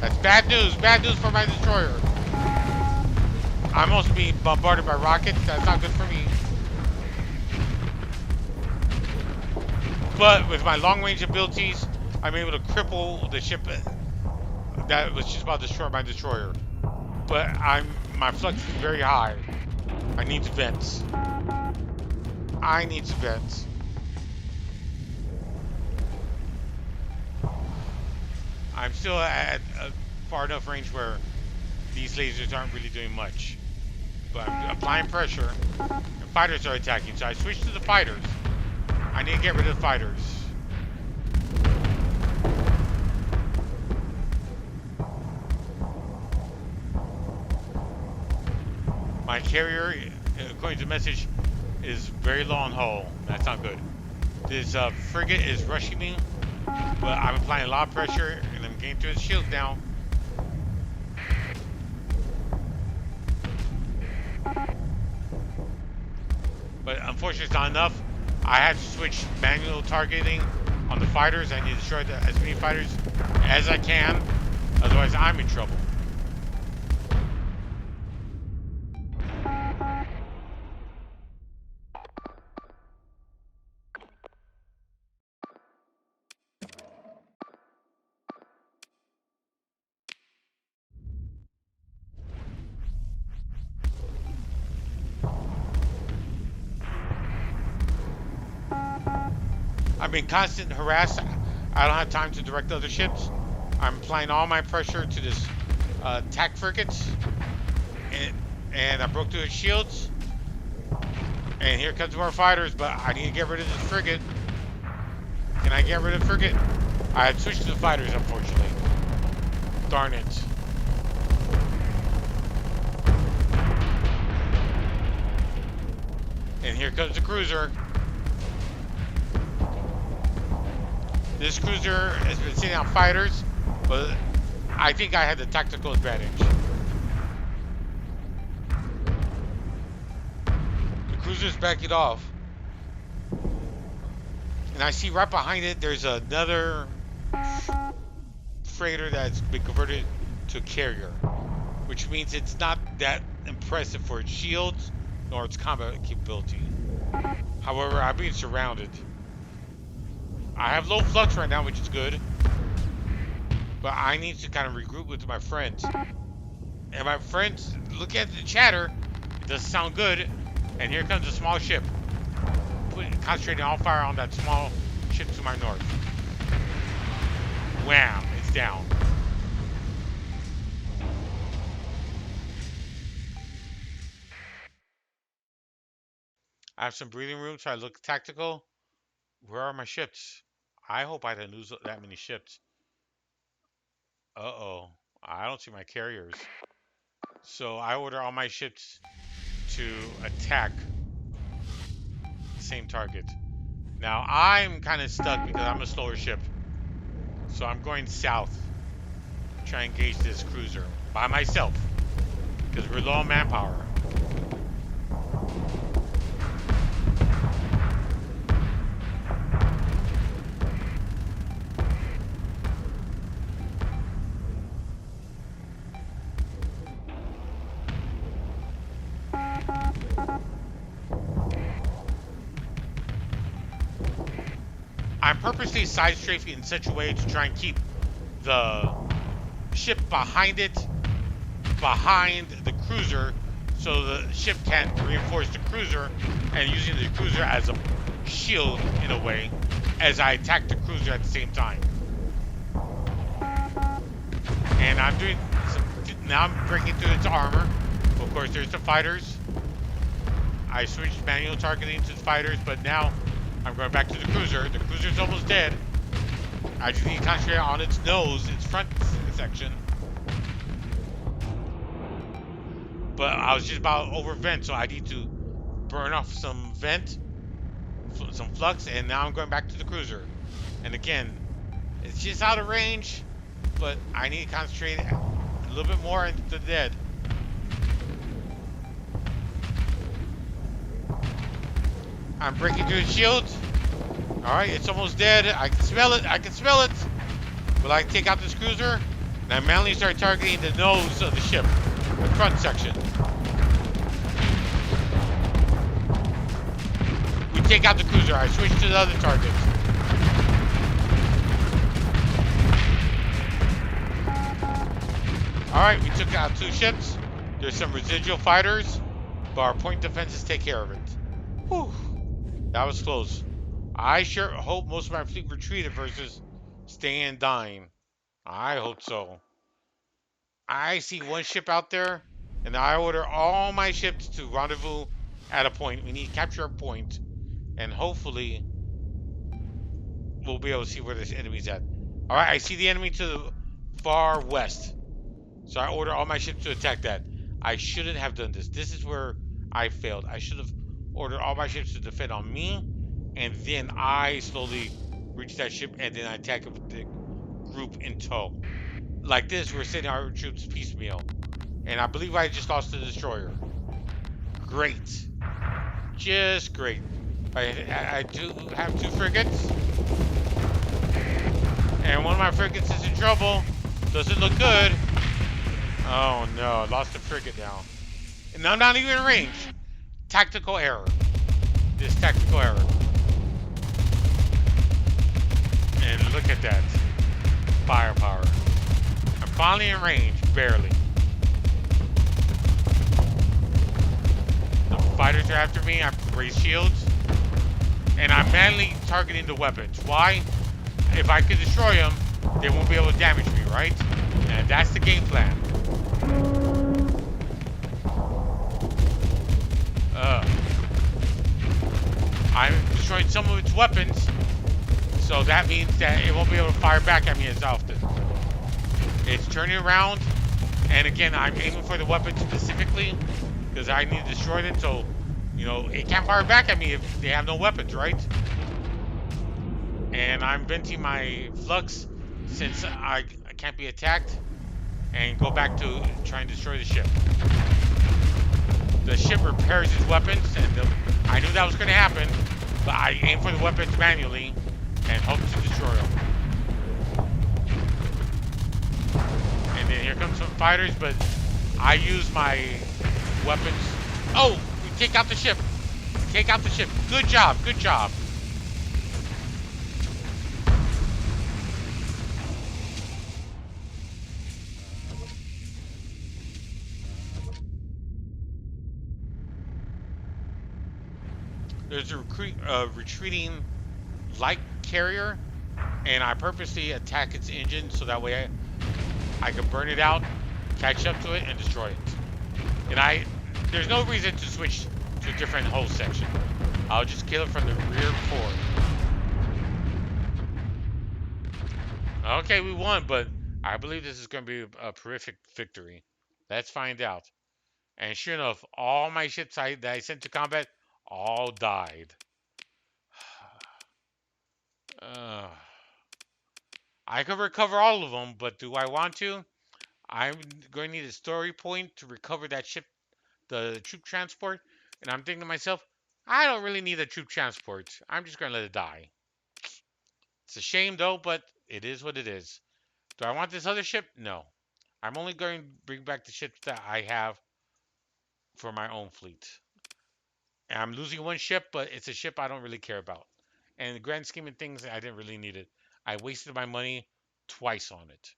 That's bad news for my destroyer. I'm also being bombarded by rockets. That's not good for me. But with my long range abilities, I'm able to cripple the ship that was just about to destroy my destroyer. But my flux is very high. I need to vent. I need to vent. I'm still at a far enough range where these lasers aren't really doing much. But I'm applying pressure, and fighters are attacking, so I switch to the fighters. I need to get rid of the fighters. My carrier, according to the message, is very low on hull. That's not good. This frigate is rushing me, but I'm applying a lot of pressure, and I'm getting through his shield now. But unfortunately, it's not enough. I had to switch manual targeting on the fighters. I need to destroy as many fighters as I can. Otherwise, I'm in trouble. I'm in constant harass. I don't have time to direct other ships. I'm applying all my pressure to this attack frigates. And I broke through his shields. And here comes more fighters, but I need to get rid of this frigate. Can I get rid of the frigate? I had switched to the fighters, unfortunately. Darn it. And here comes the cruiser. This cruiser has been sitting on fighters, but I think I had the tactical advantage. The cruiser's backing off. And I see right behind it, there's another freighter that's been converted to a carrier, which means it's not that impressive for its shields nor its combat capability. However, I'm being surrounded. I have low flux right now, which is good, but I need to kind of regroup with my friends. And my friends, look at the chatter, it doesn't sound good. And here comes a small ship, concentrating all fire on that small ship to my north. Wham! It's down. I have some breathing room, so I look tactical. Where are my ships? I hope I didn't lose that many ships. Uh-oh. I don't see my carriers. So I order all my ships to attack the same target. Now I'm kind of stuck because I'm a slower ship. So I'm going south. Try and engage this cruiser by myself. Because we're low on manpower. I'm purposely side strafing in such a way to try and keep the ship behind it, behind the cruiser, so the ship can't reinforce the cruiser, and using the cruiser as a shield in a way, as I attack the cruiser at the same time. And I'm doing now. I'm breaking through its armor. Of course, there's the fighters. I switched manual targeting to the fighters, but now I'm going back to the cruiser. The cruiser's almost dead. I just need to concentrate on its nose, its front section. But I was just about over vent, so I need to burn off some vent, some flux, and now I'm going back to the cruiser. And again, it's just out of range, but I need to concentrate a little bit more into the dead. I'm breaking through the shield. Alright, it's almost dead. I can smell it. I can smell it. Will I take out this cruiser? And I manually start targeting the nose of the ship, the front section. We take out the cruiser. I switch to the other target. Alright, we took out 2 ships. There's some residual fighters, but our point defenses take care of it. Whew. That was close. I sure hope most of my fleet retreated versus staying and dying. I hope so. I see 1 ship out there, and I order all my ships to rendezvous at a point. We need to capture a point, and hopefully we'll be able to see where this enemy's at. Alright, I see the enemy to the far west. So I order all my ships to attack that. I shouldn't have done this. This is where I failed. I should have ordered all my ships to defend on me, and then I slowly reach that ship, and then I attack the group in tow. Like this, we're sending our troops piecemeal. And I believe I just lost the destroyer. Great. Just great. I do have 2 frigates. And one of my frigates is in trouble. Doesn't look good. Oh no, I lost the frigate now. And I'm not even in range. Tactical error. This tactical error. And look at that. Firepower. I'm finally in range, barely. The fighters are after me. I have to raise shields. and I'm manually targeting the weapons. Why? If I could destroy them, they won't be able to damage me, right? And that's the game plan. I'm destroying some of its weapons, so that means that it won't be able to fire back at me as often. It's turning around, and again, I'm aiming for the weapon specifically because I need to destroy it, so, you know, it can't fire back at me if they have no weapons, right? And I'm venting my flux since I can't be attacked, and go back to trying to destroy the ship. The ship repairs its weapons, and I knew that was going to happen, but I aim for the weapons manually and hope to destroy them. And then here comes some fighters, but I use my weapons. Oh, we take out the ship. Take out the ship. Good job, good job. There's a retreating light carrier, and I purposely attack its engine so that way I can burn it out, catch up to it, and destroy it. And there's no reason to switch to a different hull section. I'll just kill it from the rear forward. Okay, we won, but I believe this is going to be a terrific victory. Let's find out. And sure enough, all my ships that I sent to combat all died. I could recover all of them, but do I want to? I'm going to need a story point to recover that ship, the troop transport. And I'm thinking to myself, I don't really need a troop transport. I'm just going to let it die. It's a shame, though, but it is what it is. Do I want this other ship? No. I'm only going to bring back the ships that I have for my own fleet. And I'm losing one ship, but it's a ship I don't really care about. And in the grand scheme of things, I didn't really need it. I wasted my money twice on it.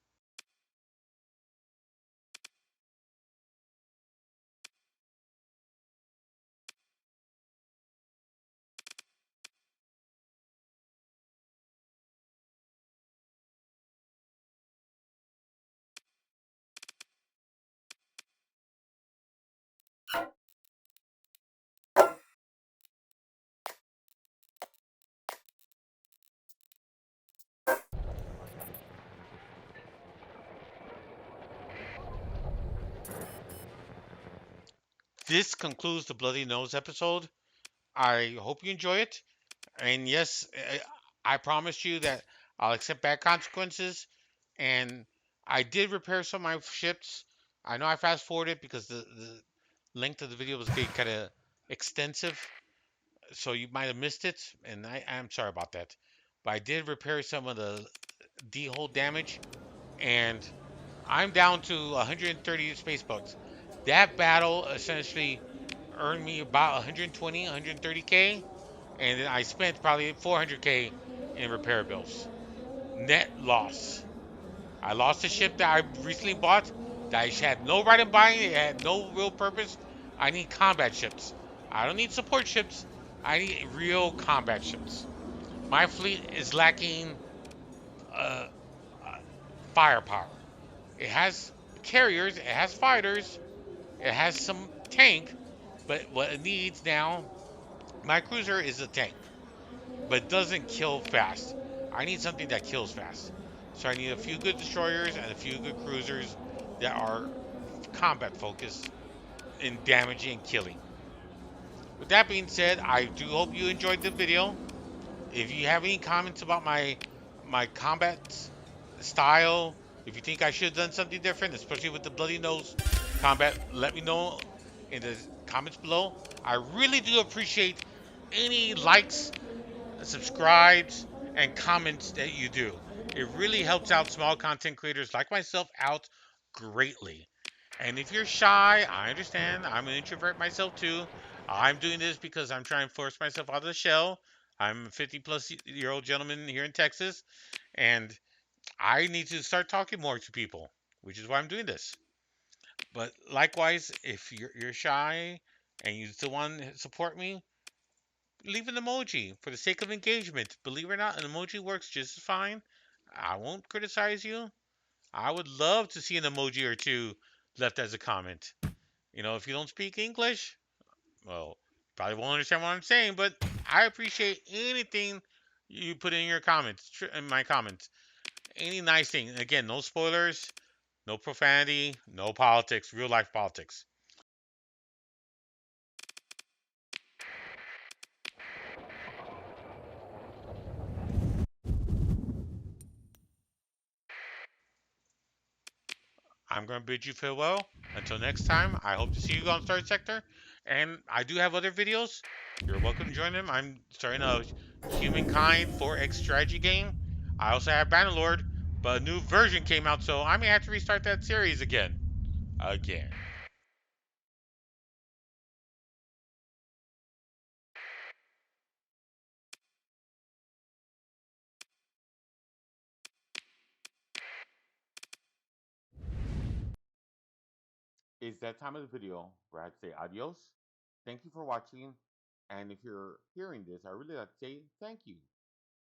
This concludes the Bloody Nose episode. I hope you enjoy it. And yes, I promised you that I'll accept bad consequences. And I did repair some of my ships. I know I fast forwarded because the length of the video was getting kind of extensive. So you might have missed it. And I'm sorry about that. But I did repair some of the D-hole damage. And I'm down to 130 space bucks. That battle essentially earned me about 120, 130K, and then I spent probably 400K in repair bills. Net loss. I lost a ship that I recently bought that I had no right in buying. It had no real purpose. I need combat ships. I don't need support ships. I need real combat ships. My fleet is lacking uh, firepower. It has carriers, it has fighters, it has some tank, but what it needs now, my cruiser is a tank, but it doesn't kill fast. I need something that kills fast. So I need a few good destroyers and a few good cruisers that are combat focused in damaging and killing. With that being said, I do hope you enjoyed the video. If you have any comments about my combat style, if you think I should have done something different, especially with the Bloody Nose combat, let me know in the comments below. I really do appreciate any likes, subscribes, and comments that you do. It really helps out small content creators like myself out greatly. And if you're shy, I understand. I'm an introvert myself too. I'm doing this because I'm trying to force myself out of the shell. I'm a 50-plus-year-old gentleman here in Texas, and I need to start talking more to people, which is why I'm doing this. But likewise, if you're shy and you still want to support me, leave an emoji for the sake of engagement. Believe it or not, an emoji works just as fine. I won't criticize you. I would love to see an emoji or two left as a comment. You know, if you don't speak English, well, probably won't understand what I'm saying, but I appreciate anything you put in your comments, in my comments. Any nice thing. Again, no spoilers, no profanity, no politics, real life politics. I'm going to bid you farewell. Until next time, I hope to see you on Starsector. And I do have other videos. You're welcome to join them. I'm starting a Humankind 4X strategy game. I also have Bannerlord, but a new version came out, so I may have to restart that series again. Again. It's that time of the video where I'd say adios. Thank you for watching. And if you're hearing this, I really like to say thank you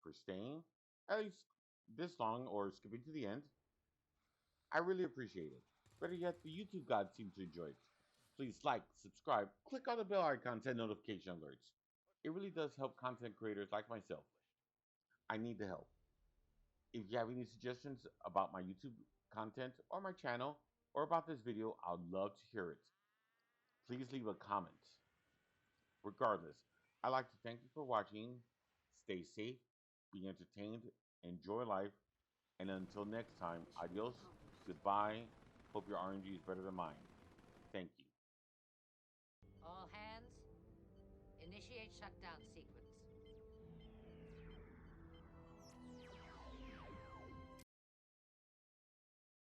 for staying at least this long or skipping to the end. I really appreciate it. Better yet, the YouTube gods seem to enjoy it. Please like, subscribe, click on the bell icon to notification alerts. It really does help content creators like myself. I need the help. If you have any suggestions about my YouTube content or my channel or about this video, I'd love to hear it. Please leave a comment. Regardless, I'd like to thank you for watching. Stay safe, be entertained, enjoy life, and until next time, adios, goodbye. Hope your RNG is better than mine. Thank you. All hands, initiate shutdown sequence.